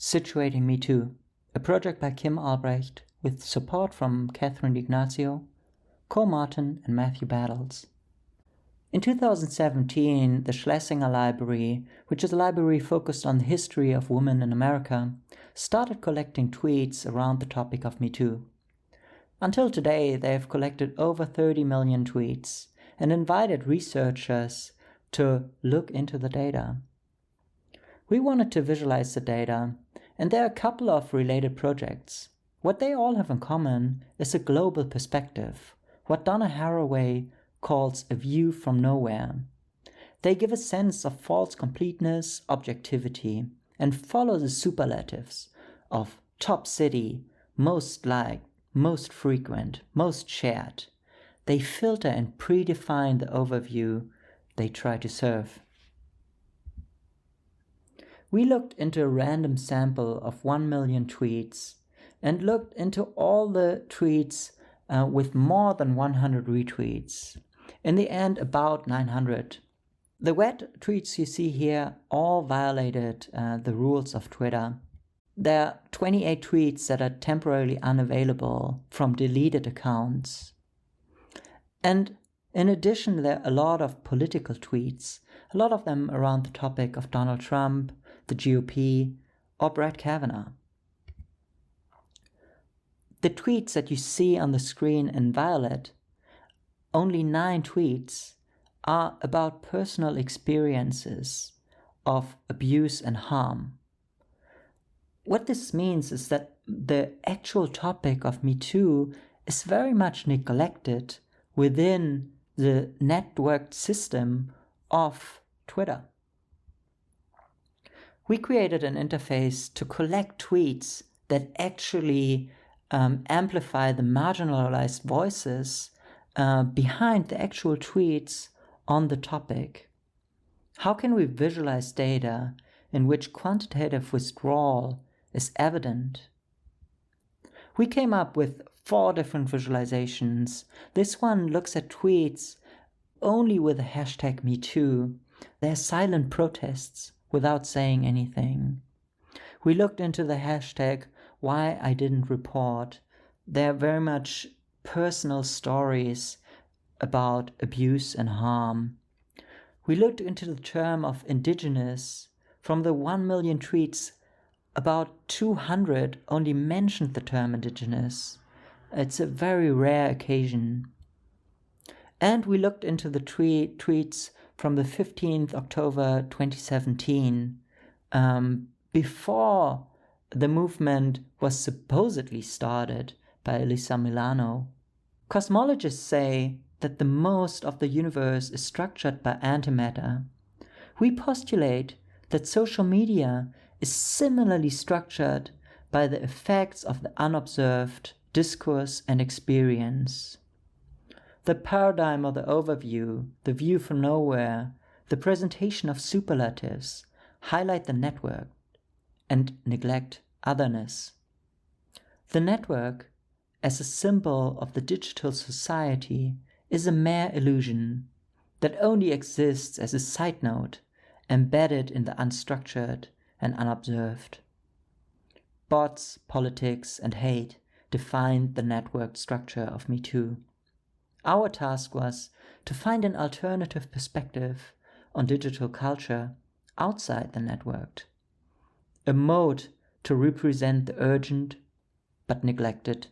Situating Me Too, a project by Kim Albrecht with support from Catherine D'Ignazio, Cole Martin and Matthew Battles. In 2017, the Schlesinger Library, which is a library focused on the history of women in America, started collecting tweets around the topic of Me Too. Until today, they have collected over 30 million tweets and invited researchers to look into the data. We wanted to visualize the data, and there are a couple of related projects. What they all have in common is a global perspective, what Donna Haraway calls a view from nowhere. They give a sense of false completeness, objectivity, and follow the superlatives of top city, most liked, most frequent, most shared. They filter and predefine the overview they try to serve. We looked into a random sample of 1 million tweets and looked into all the tweets with more than 100 retweets. In the end, about 900. The wet tweets you see here all violated the rules of Twitter. There are 28 tweets that are temporarily unavailable from deleted accounts. And in addition, there are a lot of political tweets, a lot of them around the topic of Donald Trump, the GOP, or Brett Kavanaugh. The tweets that you see on the screen in violet, only 9 tweets, are about personal experiences of abuse and harm. What this means is that the actual topic of Me Too is very much neglected within the networked system of Twitter. We created an interface to collect tweets that actually amplify the marginalized voices behind the actual tweets on the topic. How can we visualize data in which quantitative withdrawal is evident? We came up with 4 different visualizations. This one looks at tweets only with the hashtag MeToo. They're silent protests without saying anything. We looked into the hashtag why I didn't report. They're very much personal stories about abuse and harm. We looked into the term of indigenous. From the 1 million tweets, about 200 only mentioned the term indigenous. It's a very rare occasion. And we looked into the tweets from the 15th October 2017, before the movement was supposedly started by Alyssa Milano. Cosmologists say that the most of the universe is structured by antimatter. We postulate that social media is similarly structured by the effects of the unobserved discourse and experience. The paradigm of the overview, the view from nowhere, the presentation of superlatives highlight the network and neglect otherness. The network, as a symbol of the digital society, is a mere illusion that only exists as a side note embedded in the unstructured and unobserved. Bots, politics, and hate defined the networked structure of Me Too. Our task was to find an alternative perspective on digital culture outside the networked, a mode to represent the urgent but neglected